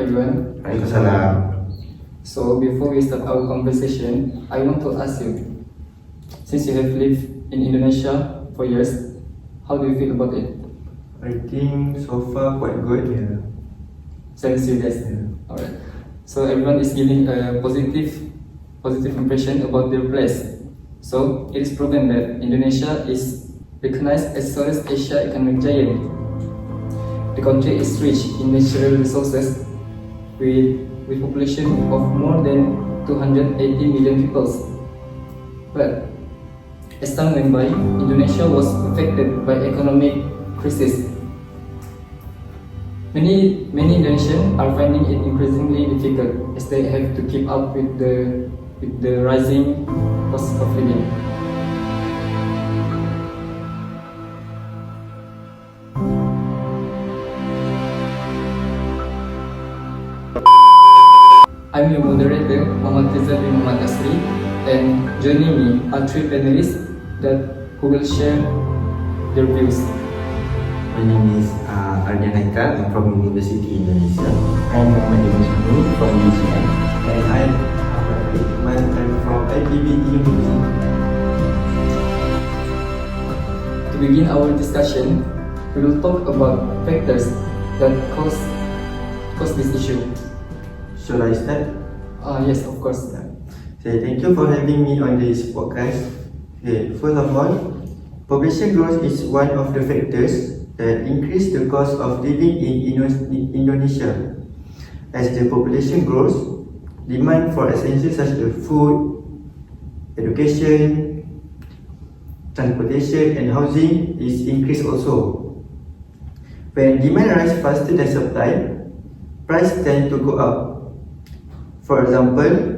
everyone. Waalaikumsalam. So before we start our conversation, I want to ask you, since you have lived in Indonesia for years, how do you feel about it? I think so far quite good. Yeah. Same as you guys. Yeah. Alright. So everyone is giving a positive impression about their place. So it is proven that Indonesia is recognized as Southeast Asia economic giant. The country is rich in natural resources with population of more than 280 million people. But as time went by, Indonesia was affected by economic crisis. Many Indonesians are finding it increasingly difficult as they have to keep up with the rising cost of living. I'm your moderator, Muhammad Rizal bin Muhammad Asri, and joining me are three panelists who will share their views. My name is Ardian Haikal. I'm from University Indonesia. I'm Muhammad Ibn From UGM. and I'm from IPB University. To begin our discussion, we will talk about factors that cause this issue. Should I start? Yes, of course. So thank you for having me on this podcast. Okay, first of all, population growth is one of the factors that increase the cost of living in Indonesia. As the population grows, demand for essentials such as food, education, transportation, and housing is increased also. When demand rises faster than supply, prices tend to go up. For example,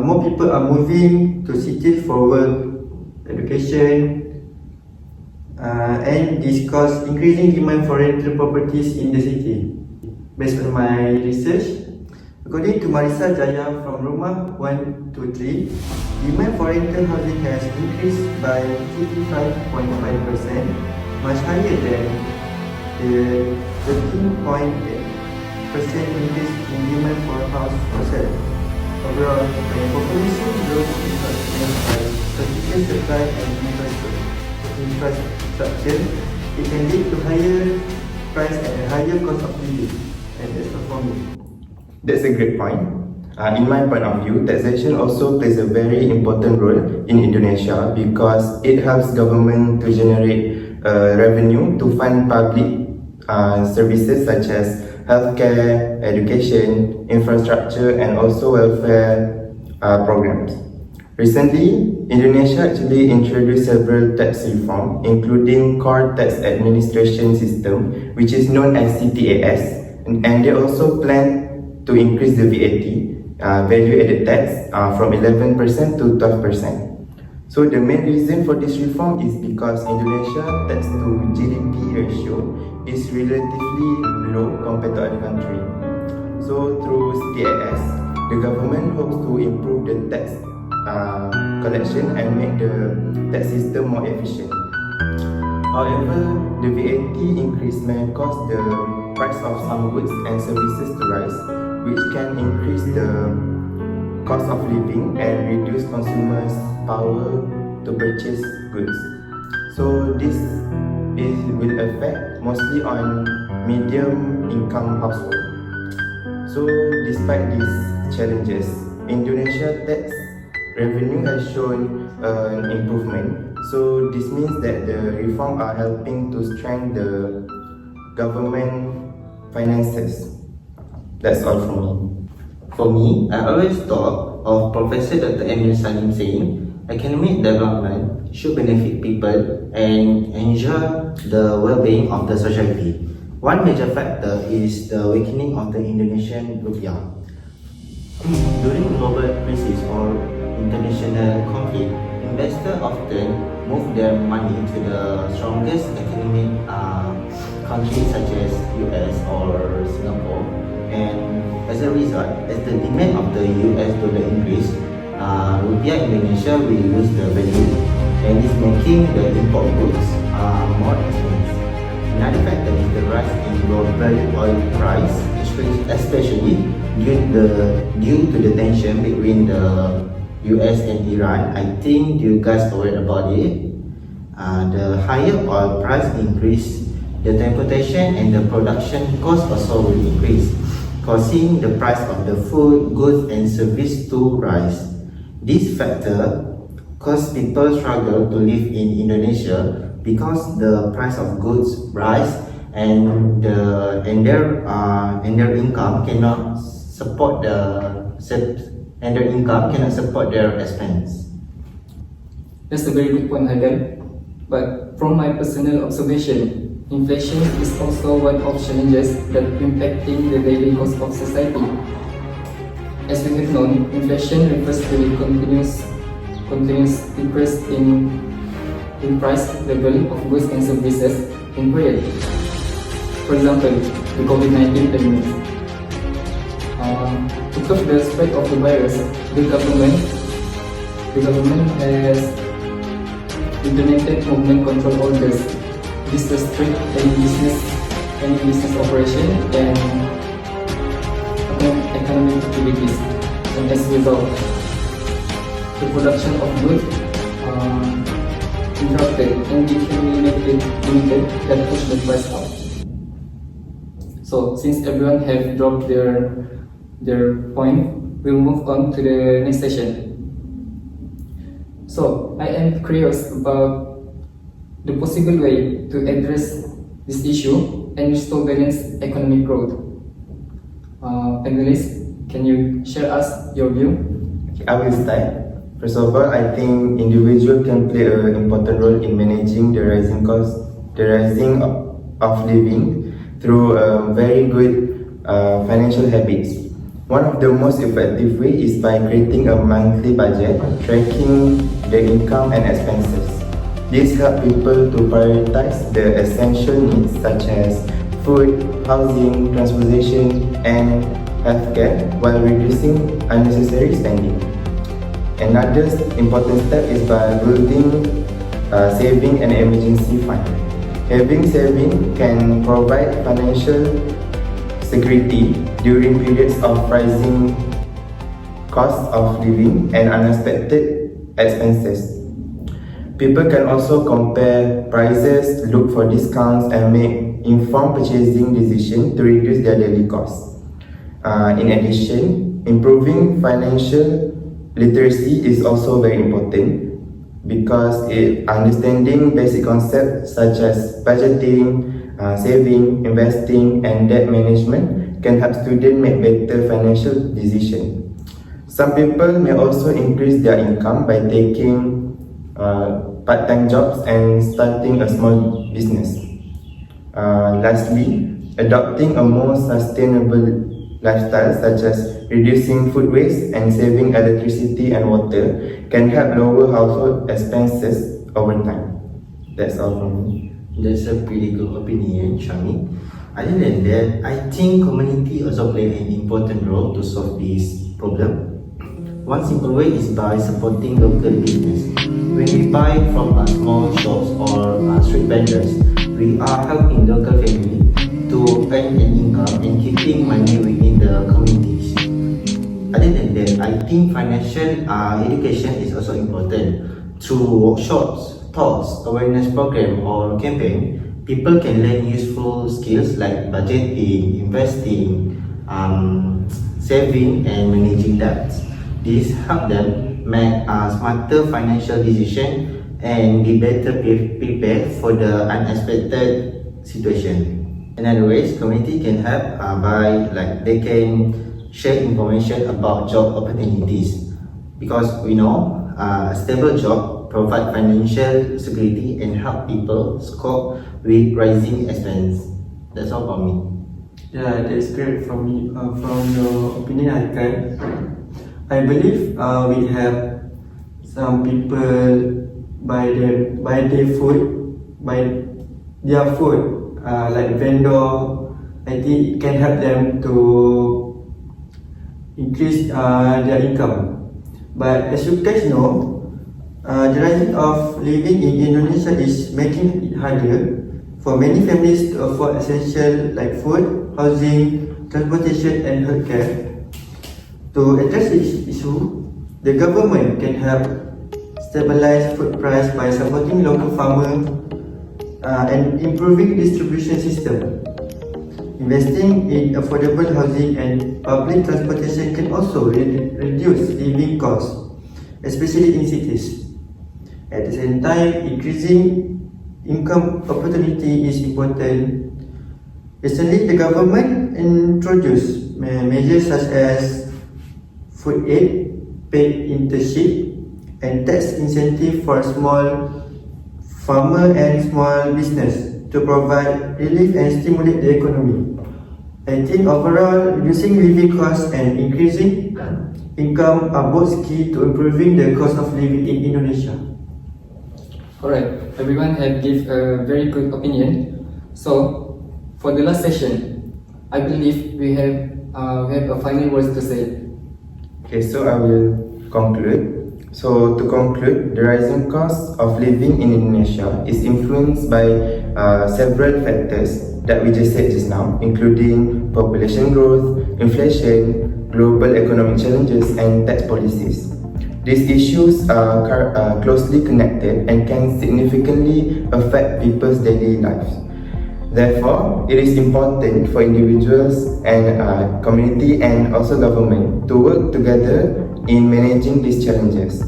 more people are moving to cities for work, education, and this causes increasing demand for rental properties in the city. Based on my research, according to Marisa Jaya from Rumah 123, demand for rental housing has increased by 55.5%, much higher than the 13.8% increase in demand for house for sale. Overall, when population growth is not met by sufficient supply and infrastructure, it can lead to higher price and a higher cost of living. And that's all for me. That's a great point. In my point of view, taxation also plays a very important role in Indonesia because it helps government to generate revenue to fund public services such as healthcare, education, infrastructure, and also welfare programs. Recently, Indonesia actually introduced several tax reforms, including Core Tax Administration System, which is known as CTAS, and they also plan to increase the VAT, value-added tax, from 11% to 12%. So the main reason for this reform is because Indonesia tax to GDP ratio is relatively low compared to other countries. So through CTAS, the government hopes to improve the tax collection and make the tax system more efficient. However, the VAT increase may cause the price of some goods and services to rise, which can increase the cost of living and reduce consumers' power to purchase goods. So this will affect mostly on medium income households. So despite these challenges, Indonesia tax revenue has shown an improvement. So this means that the reform are helping to strengthen the government finances. That's all from me. For me, I always thought of Professor Dr. Emil Salim saying, economic development should benefit people and ensure the well-being of the society. One major factor is the weakening of the Indonesian rupiah. During global crisis or international conflict, investors often move their money to the strongest economic countries such as US or Singapore, and as a result, as the demand of the US dollar increase, rupiah Indonesia will lose the value, and is making the import goods more expensive. Another factor is the rise in global oil price, especially due to the tension between the US and Iran. I think you guys aware about it. The higher oil price increase, the transportation and the production cost also will increase, causing the price of the food, goods and service to rise. This factor cause people struggle to live in Indonesia because the price of goods rise and their income cannot support their expense. That's a very good point, Haidar. But from my personal observation, inflation is also one of challenges that impacting the daily cost of society. As we have known, inflation refers to the continuous decrease in price level of goods and services in period. For example, the COVID-19 pandemic. To curb the spread of the virus, the government has implemented movement control orders. This restricts any business operation and economic activities, and as a result, the production of goods interrupted and became limited that pushed the price up. So since everyone have dropped their point, we'll move on to the next session. So I am curious about the possible way to address this issue and restore balanced economic growth. Panelists, can you share us your view? Okay, I will start. First of all, I think individuals can play an important role in managing the rising of living through very good financial habits. One of the most effective ways is by creating a monthly budget, tracking the income and expenses. This helps people to prioritize the essential needs such as food, housing, transportation, and healthcare while reducing unnecessary spending. Another important step is by building saving and emergency fund. Having saving can provide financial security during periods of rising cost of living and unexpected expenses. People can also compare prices, look for discounts, and make informed purchasing decisions to reduce their daily costs. In addition, improving financial literacy is also very important because understanding basic concepts such as budgeting, saving, investing, and debt management can help students make better financial decisions. Some people may also increase their income by taking part-time jobs and starting a small business. Lastly, adopting a more sustainable lifestyle such as reducing food waste and saving electricity and water can help lower household expenses over time. That's all from me. That's a pretty good opinion, Shami. Other than that, I think community also play an important role to solve this problem. One simple way is by supporting local business. When we buy from small shops or street vendors, we are helping local families to earn an income and keeping money within the communities. Other than that, I think financial education is also important. Through workshops, talks, awareness program or campaign, people can learn useful skills like budgeting, investing, saving and managing debts. This helps them make a smarter financial decision and be better prepared for the unexpected situation. Another ways community can help by they can share information about job opportunities, because we know a stable job provide financial security and help people cope with rising expense. That's all for me. Yeah, that's great from me. From your opinion, I believe we have some people buy their food like vendor. I think it can help them to increase their income. But as you guys know, the rising of living in Indonesia is making it harder for many families to afford essential like food, housing, transportation and healthcare. To address this issue, the government can help stabilize food price by supporting local farmers and improving distribution system. Investing in affordable housing and public transportation can also reduce living costs, especially in cities. At the same time, increasing income opportunity is important. Recently, the government introduced measures such as food aid, paid internship, and tax incentive for small farmer and small business to provide relief and stimulate the economy. I think overall, reducing living costs and increasing income are both key to improving the cost of living in Indonesia. Alright, everyone have give a very good opinion. So, for the last session, I believe we have a final words to say. Okay, so I will conclude. So to conclude, the rising cost of living in Indonesia is influenced by several factors that we just said just now, including population growth, inflation, global economic challenges, and tax policies. These issues are closely connected and can significantly affect people's daily lives. Therefore, it is important for individuals and community and also government to work together in managing these challenges.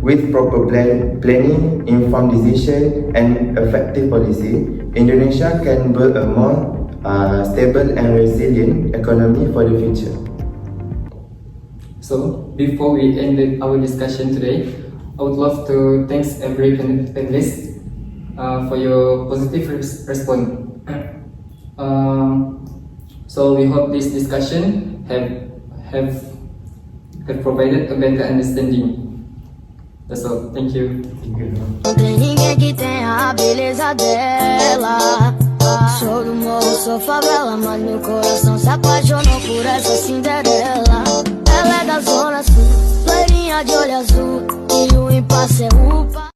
With proper planning, informed decision, and effective policy, Indonesia can build a more stable and resilient economy for the future. So, before we end our discussion today, I would love to thank every panelist for your positive response. So we hope this discussion have provided a better understanding. That's all. Thank you. Não tem ninguém que tenha a beleza dela. Sou do morro, sou favela, mas meu coração se apaixonou por essa Cinderela. Ela é da zona sul, loirinha de olho azul, e o impasse é upa.